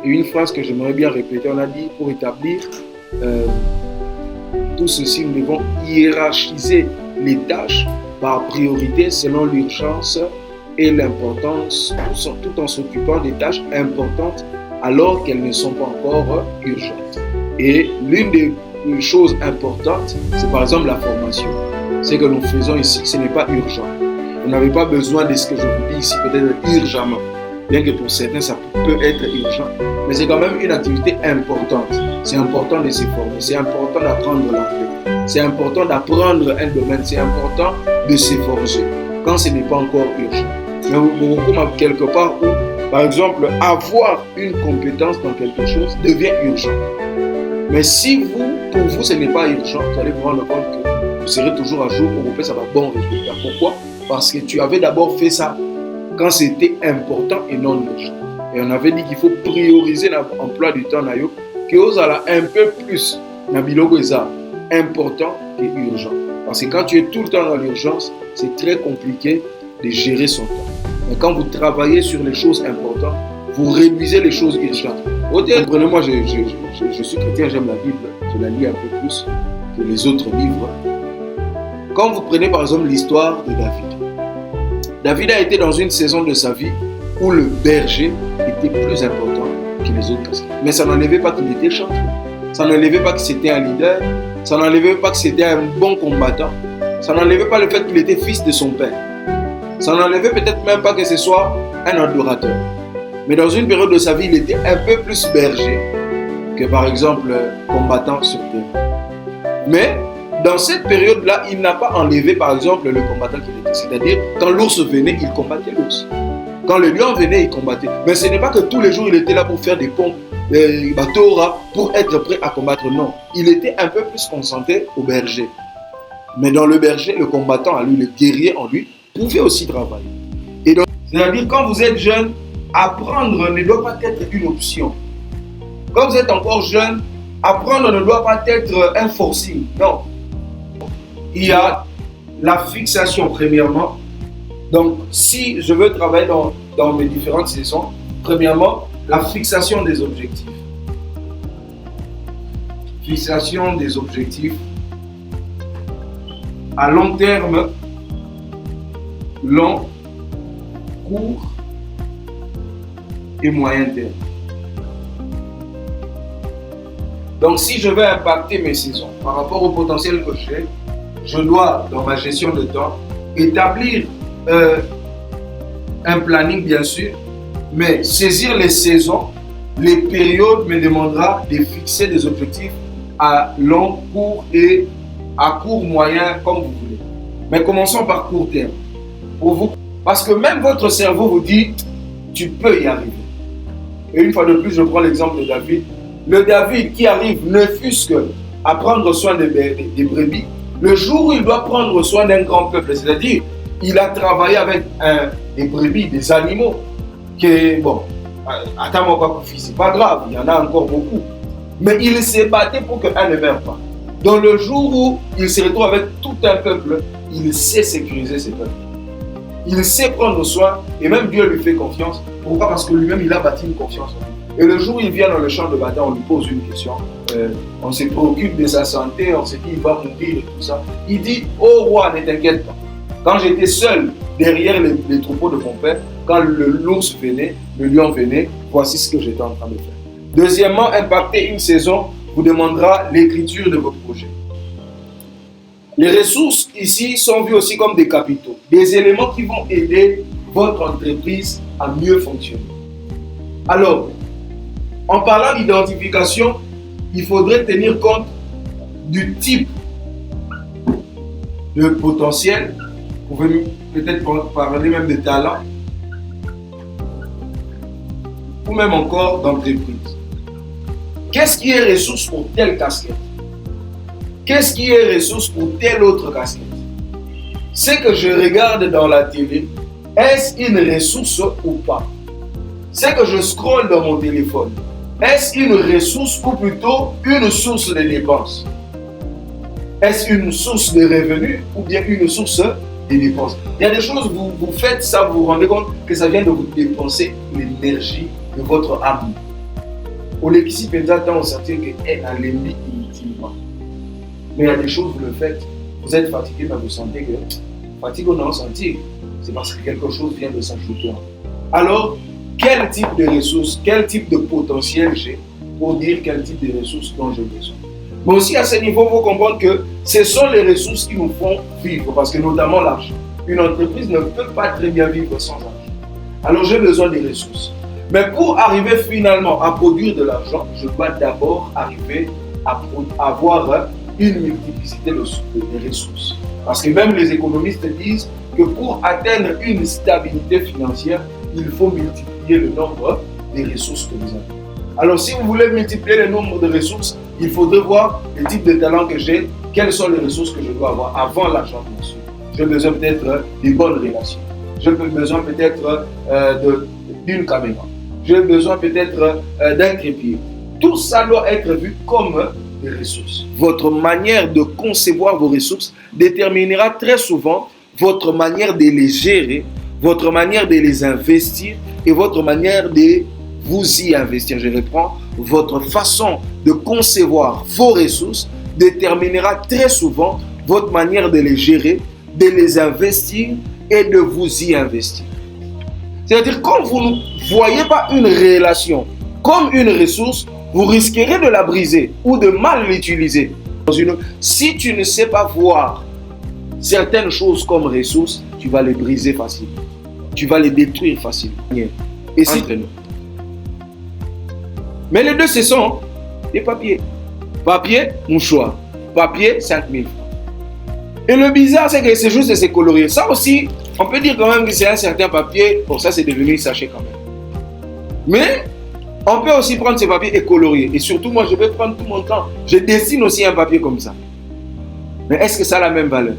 Et une phrase que j'aimerais bien répéter, on a dit pour établir tout ceci, nous devons hiérarchiser les tâches par priorité selon l'urgence et l'importance, tout en s'occupant des tâches importantes alors qu'elles ne sont pas encore urgentes. Et l'une des choses importantes, c'est par exemple la formation. Ce que nous faisons ici, ce n'est pas urgent. Vous n'avez pas besoin de ce que je vous dis ici, peut-être urgemment. Bien que pour certains, ça peut être urgent. Mais c'est quand même une activité importante. C'est important de se former. C'est important d'apprendre l'anglais. C'est important d'apprendre un domaine. C'est important de se forger quand ce n'est pas encore urgent. Mais beaucoup, quelque part où, par exemple, avoir une compétence dans quelque chose devient urgent. Mais si pour vous, ce n'est pas urgent, vous allez vous rendre compte que vous serez toujours à jour pour vous faire ça va bon résultat. Pourquoi? Parce que tu avais d'abord fait ça quand c'était important et non urgent. Et on avait dit qu'il faut prioriser l'emploi du temps que vous allez un peu plus important que urgent. Parce que quand tu es tout le temps dans l'urgence, c'est très compliqué de gérer son temps. Mais quand vous travaillez sur les choses importantes, vous réduisez les choses urgentes. Comprenez-moi, je suis chrétien, j'aime la Bible, je la lis un peu plus que les autres livres. Quand vous prenez par exemple l'histoire de David, David a été dans une saison de sa vie où le berger était plus important que les autres casquettes. Mais ça n'enlevait pas qu'il était champion, ça n'enlevait pas que c'était un leader, ça n'enlevait pas que c'était un bon combattant, ça n'enlevait pas le fait qu'il était fils de son père, ça n'enlevait peut-être même pas que ce soit un adorateur. Mais dans une période de sa vie, il était un peu plus berger que par exemple combattant sur terre. Mais dans cette période-là, il n'a pas enlevé par exemple le combattant qu'il était. C'est-à-dire, quand l'ours venait, il combattait l'ours. Quand le lion venait, il combattait. Mais ce n'est pas que tous les jours, il était là pour faire des pompes, des bateaux, pour être prêt à combattre. Non, il était un peu plus concentré au berger. Mais dans le berger, le combattant à lui, le guerrier en lui, pouvait aussi travailler. Et donc, c'est-à-dire, quand vous êtes jeune, apprendre ne doit pas être une option. Quand vous êtes encore jeune, apprendre ne doit pas être un forcing. Non. Il y a la fixation, premièrement. Donc, si je veux travailler dans mes différentes saisons, premièrement, la fixation des objectifs. Fixation des objectifs à long terme, long, court et moyen terme. Donc, si je veux impacter mes saisons par rapport au potentiel que j'ai, je dois, dans ma gestion de temps, établir un planning, bien sûr, mais saisir les saisons, les périodes me demandera de fixer des objectifs à long, court et à court, moyen, comme vous voulez. Mais commençons par court terme. Pour vous, parce que même votre cerveau vous dit, tu peux y arriver. Et une fois de plus, je prends l'exemple de David. Le David qui arrive ne fût-ce qu'à prendre soin des brebis, le jour où il doit prendre soin d'un grand peuple, c'est-à-dire il a travaillé avec des brebis, des animaux, que bon, attends-moi, c'est pas grave, il y en a encore beaucoup. Mais il s'est battu pour qu'un ne meure pas. Dans le jour où il se retrouve avec tout un peuple, il sait sécuriser ce peuple. Il sait prendre soin et même Dieu lui fait confiance. Pourquoi? Parce que lui-même, il a bâti une confiance en lui. Et le jour où il vient dans le champ de bataille, on lui pose une question. On se préoccupe de sa santé, on se dit il va mourir et tout ça. Il dit, oh roi, ne t'inquiète pas. Quand j'étais seul derrière les troupeaux de mon père, quand l'ours venait, le lion venait, voici ce que j'étais en train de faire. Deuxièmement, impacter une saison vous demandera l'écriture de votre projet. Les ressources ici sont vues aussi comme des capitaux, des éléments qui vont aider votre entreprise à mieux fonctionner. Alors, en parlant d'identification, il faudrait tenir compte du type de potentiel. Vous pouvez peut-être parler même de talent ou même encore d'entreprise. Qu'est-ce qui est ressource pour telle casquette? Qu'est-ce qui est ressource pour telle autre casquette? Ce que je regarde dans la télé, est-ce une ressource ou pas? Ce que je scrolle dans mon téléphone, est-ce une ressource ou plutôt une source de dépenses? Est-ce une source de revenus ou bien une source de dépenses? Il y a des choses, vous faites ça, vous vous rendez compte que ça vient de vous dépenser l'énergie de votre âme. Olekisi Penza, tant on sentit qu'elle a l'aimé inutilement. Mais il y a des choses, vous le faites, vous êtes fatigué, mais vous sentez que fatigue, on en sentit. C'est parce que quelque chose vient de s'ajouter. Alors, quel type de ressources, quel type de potentiel j'ai pour dire quel type de ressources dont j'ai besoin. Mais aussi à ce niveau, il faut comprendre que ce sont les ressources qui nous font vivre, parce que notamment l'argent. Une entreprise ne peut pas très bien vivre sans argent. Alors j'ai besoin des ressources. Mais pour arriver finalement à produire de l'argent, je dois d'abord arriver à avoir une multiplicité de ressources. Parce que même les économistes disent que pour atteindre une stabilité financière, il faut multiplier le nombre des ressources que vous avez. Alors si vous voulez multiplier le nombre de ressources, il faudrait voir le type de talent que j'ai, quelles sont les ressources que je dois avoir avant l'argent, bien sûr. J'ai besoin peut-être des bonnes relations. J'ai besoin peut-être d'une caméra. J'ai besoin peut-être d'un crépier. Tout ça doit être vu comme des ressources. Votre manière de concevoir vos ressources déterminera très souvent votre manière de les gérer, votre manière de les investir et votre manière de vous y investir. Je reprends, votre façon de concevoir vos ressources déterminera très souvent votre manière de les gérer, de les investir et de vous y investir. C'est-à-dire, quand vous ne voyez pas une relation comme une ressource, vous risquerez de la briser ou de mal l'utiliser. Si tu ne sais pas voir certaines choses comme ressources, tu vas les briser facilement. Tu vas les détruire facilement. Et si entre nous. Mais les deux, ce sont des papiers. Papier, mouchoir. Papier, 5 000 francs. Et le bizarre, c'est que c'est juste de se colorier. Ça aussi, on peut dire quand même que c'est un certain papier. Pour ça, c'est devenu sachet quand même. Mais on peut aussi prendre ces papiers et colorier. Et surtout, moi, je vais prendre tout mon temps. Je dessine aussi un papier comme ça. Mais est-ce que ça a la même valeur?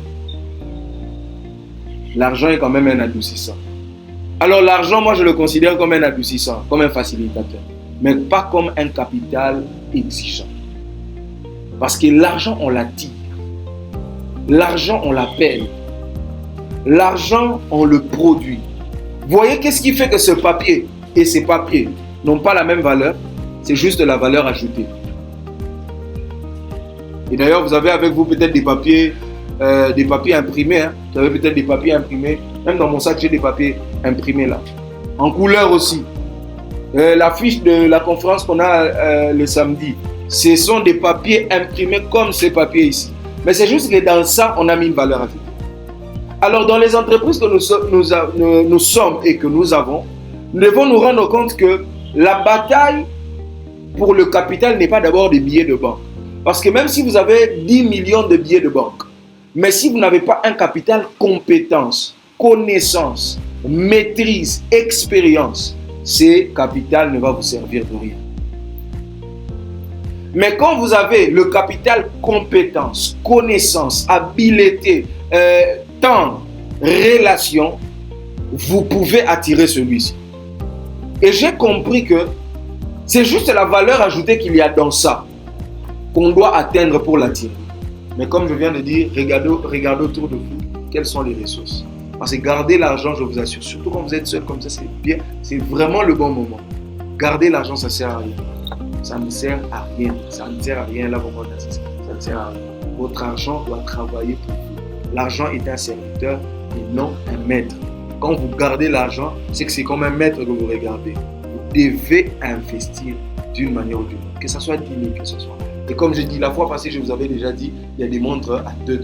L'argent est quand même un adoucissant. Alors l'argent, moi, je le considère comme un adoucissant, comme un facilitateur. Mais pas comme un capital exigeant. Parce que l'argent, on l'attire. L'argent, on l'appelle. L'argent, on le produit. Vous voyez, qu'est-ce qui fait que ce papier et ces papiers n'ont pas la même valeur? C'est juste la valeur ajoutée. Et d'ailleurs, vous avez avec vous peut-être des papiers imprimés. Hein. Vous avez peut-être des papiers imprimés. Même dans mon sac, j'ai des papiers imprimés là. En couleur aussi. L'affiche de la conférence qu'on a le samedi, ce sont des papiers imprimés comme ces papiers ici. Mais c'est juste que dans ça, on a mis une valeur ajoutée. Alors, dans les entreprises que nous sommes et que nous avons, nous devons nous rendre compte que la bataille pour le capital n'est pas d'abord des billets de banque. Parce que même si vous avez 10 millions de billets de banque, mais si vous n'avez pas un capital compétence, connaissance, maîtrise, expérience, ce capital ne va vous servir de rien. Mais quand vous avez le capital compétence, connaissance, habileté, temps, relation, vous pouvez attirer celui-ci. Et j'ai compris que c'est juste la valeur ajoutée qu'il y a dans ça qu'on doit atteindre pour l'attirer. Mais comme je viens de dire, regardez autour de vous, quelles sont les ressources. Parce que garder l'argent, je vous assure, surtout quand vous êtes seul comme ça, c'est bien, c'est vraiment le bon moment. Garder l'argent, ça ne sert à rien. Ça ne sert à rien. Ça ne sert à rien, là, vraiment, ça ne sert à rien. Votre argent doit travailler pour vous. L'argent est un serviteur et non un maître. Quand vous gardez l'argent, c'est que c'est comme un maître que vous regardez. Vous devez investir d'une manière ou d'une autre. Que ce soit 10 000, que ce soit. Et comme je dis la fois passée, je vous avais déjà dit, il y a des montres à 2 $.